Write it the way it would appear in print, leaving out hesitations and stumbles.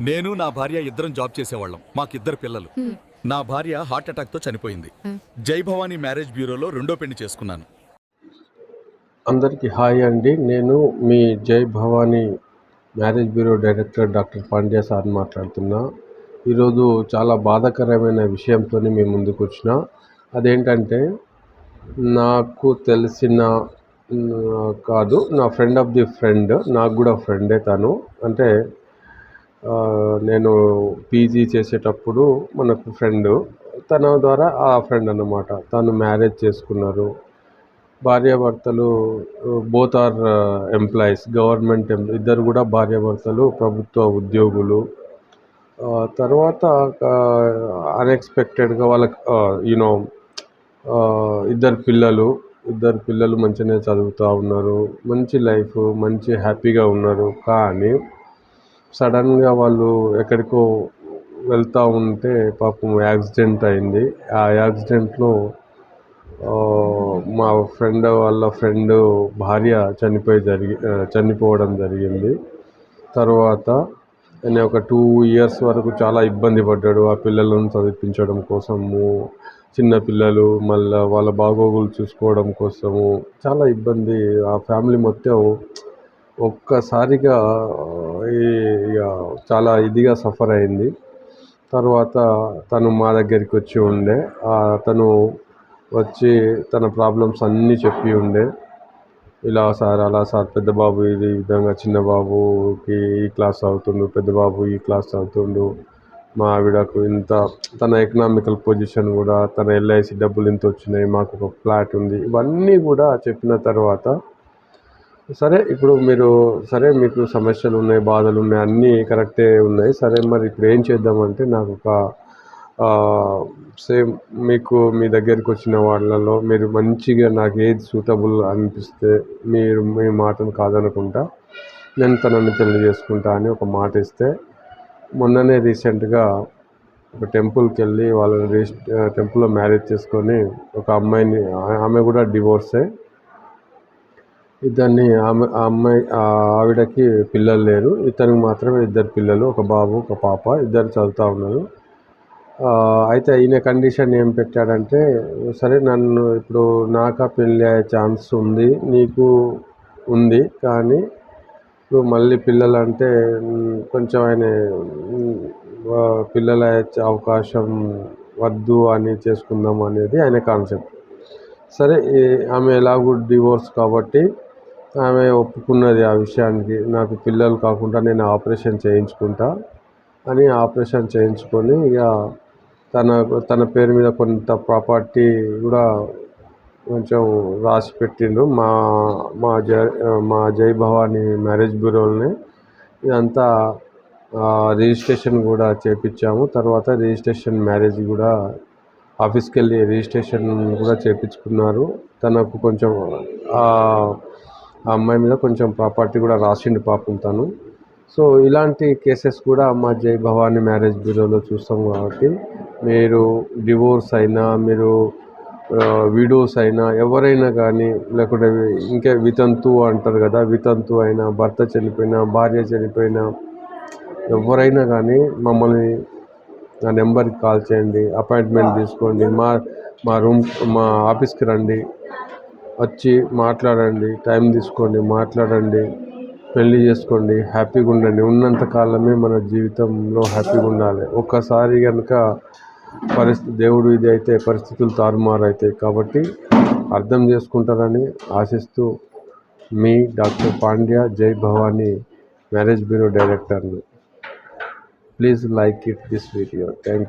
నేను నా భార్య ఇద్దరం జాబ్ చేసేవాళ్ళం. మాకిద్దరు పిల్లలు. నా భార్య హార్ట్ అటాక్ తో చనిపోయింది. జై భవానీ మ్యారేజ్ బ్యూరోలో రెండో పెళ్లి చేసుకున్నాను. అందరికీ హాయ్ అండి. నేను మీ జై Bhavani marriage bureau director doctor Pandya sir మాట్లాడుతున్నా. ఈరోజు చాలా బాధాకరమైన విషయంతో మీ ముందుకు వచ్చిన. అదేంటంటే నాకు తెలిసిన కాదు, నా ఫ్రెండ్ ఆఫ్ ది ఫ్రెండ్, నాకు కూడా ఫ్రెండే తను. అంటే నేను పీజీ చేసేటప్పుడు మనకు ఫ్రెండు, తన ద్వారా ఆ ఫ్రెండ్ అన్నమాట. తను మ్యారేజ్ చేసుకున్నారు. భార్యాభర్తలు బోత్ ఆర్ ఎంప్లాయీస్, గవర్నమెంట్ ఇద్దరు కూడా భార్యాభర్తలు ప్రభుత్వ ఉద్యోగులు. తర్వాత అన్ఎక్స్పెక్టెడ్గా వాళ్ళకి ఇద్దరు పిల్లలు మంచిగానే చదువుతూ ఉన్నారు, మంచి లైఫ్, మంచి హ్యాపీగా ఉన్నారు. కానీ సడన్గా వాళ్ళు ఎక్కడికో వెళ్తూ ఉంటే పాపం యాక్సిడెంట్ అయింది. ఆ యాక్సిడెంట్లో మా వాళ్ళ ఫ్రెండ్ భార్య చనిపోవడం జరిగింది. తర్వాత ఆయన ఒక 2 years వరకు చాలా ఇబ్బంది పడ్డాడు. ఆ పిల్లలను చదివించడం కోసము, చిన్న పిల్లలు, మళ్ళీ వాళ్ళ బాగోగులు చూసుకోవడం కోసము చాలా ఇబ్బంది. ఆ ఫ్యామిలీ మొత్తం ఒక్కసారిగా చాలా ఇదిగా సఫర్ అయింది. తర్వాత తను మా దగ్గరికి వచ్చి ఉండే, తను వచ్చి తన ప్రాబ్లమ్స్ అన్నీ చెప్పి ఉండే. ఇలా సార్, అలా సార్, పెద్ద బాబు ఈ విధంగా, చిన్న బాబుకి ఈ క్లాస్ అవుతుండు, పెద్ద బాబు ఈ క్లాస్ అవుతుండు, మా ఆవిడకు ఇంత, తన ఎకనామికల్ పొజిషన్ కూడా, తన ఎల్ఐసి డబ్బులు ఇంత వచ్చినాయి, మాకు ఒక ఫ్లాట్ ఉంది, ఇవన్నీ కూడా చెప్పిన తర్వాత సరే ఇప్పుడు మీకు సమస్యలు ఉన్నాయి, బాధలు ఉన్నాయి, అన్నీ కరెక్టే ఉన్నాయి. సరే మరి ఇప్పుడు ఏం చేద్దామంటే, నాకు ఒక సేమ్ మీకు మీ దగ్గరికి వచ్చిన వాళ్ళలో మీరు మంచిగా నాకు ఏది సూటబుల్ అనిపిస్తే మీరు మీ మాటను కాదనుకుంటా నేను తనని పెళ్లి చేసుకుంటా అని ఒక మాట ఇస్తే, మొన్ననే రీసెంట్గా ఒక టెంపుల్కి వెళ్ళి వాళ్ళని టెంపుల్లో మ్యారేజ్ చేసుకొని ఒక అమ్మాయిని, ఆమె కూడా డివోర్సే. ఇద్దరిని ఆవిడకి పిల్లలు లేరు, ఇతనికి మాత్రమే 2 పిల్లలు, ఒక బాబు ఒక పాప, ఇద్దరు చదువుతూ ఉన్నారు. అయితే ఈయన కండిషన్ ఏం పెట్టాడంటే, సరే నన్ను ఇప్పుడు నాకా పెళ్ళి అయ్యే ఛాన్స్ ఉంది, నీకు ఉంది, కానీ ఇప్పుడు మళ్ళీ పిల్లలంటే కొంచెం ఆయన పిల్లలు అయ్యే అవకాశం వద్దు అని చేసుకుందాం అనేది ఆయన కాన్సెప్ట్. సరే ఆమె ఎలాగూ డివోర్స్ కాబట్టి ఆమె ఒప్పుకున్నది ఆ విషయానికి. నాకు పిల్లలు కాకుండా నేను ఆపరేషన్ చేయించుకుంటా అని ఆపరేషన్ చేయించుకొని ఇక తన పేరు మీద కొంత ప్రాపర్టీ కూడా కొంచెం రాసి పెట్టిండు మా జై భవానీ మ్యారేజ్ బ్యూరోలోనే. ఇదంతా రిజిస్ట్రేషన్ కూడా చేయించాము. తర్వాత రిజిస్ట్రేషన్ మ్యారేజ్ కూడా ఆఫీస్కి వెళ్ళి రిజిస్ట్రేషన్ కూడా చేయించుకున్నారు. తనకు కొంచెం ఆ అమ్మాయి మీద కొంచెం ప్రాపర్టీ కూడా రాసిండు పాపం తను. సో ఇలాంటి కేసెస్ కూడా మా జై భవానీ మ్యారేజ్ బ్యూరోలో చూస్తాం. కాబట్టి మీరు డివోర్స్ అయినా, మీరు విడోస్ అయినా, ఎవరైనా కానీ, లేకుంటే ఇంకా వితంతు అంటారు కదా, వితంతు అయినా, భర్త చనిపోయినా, భార్య చనిపోయినా, ఎవరైనా కానీ మమ్మల్ని నా నెంబర్కి కాల్ చేయండి, అపాయింట్మెంట్ తీసుకోండి, మా ఆఫీస్కి రండి, వచ్చి మాట్లాడండి, టైం తీసుకోండి, మాట్లాడండి, పెళ్లి చేసుకోండి, హ్యాపీగా ఉండండి. ఉన్నంత కాలమే మన జీవితంలో హ్యాపీగా ఉండాలి. ఒక్కసారి కనుక దేవుడు ఇది అయితే పరిస్థితులు తారుమారు అవుతాయి. కాబట్టి అర్థం చేసుకుంటారని ఆశిస్తూ మీ డాక్టర్ పాండ్యా, జై భవానీ మ్యారేజ్ బ్యూరో డైరెక్టర్ని. Please like this video. Thank you.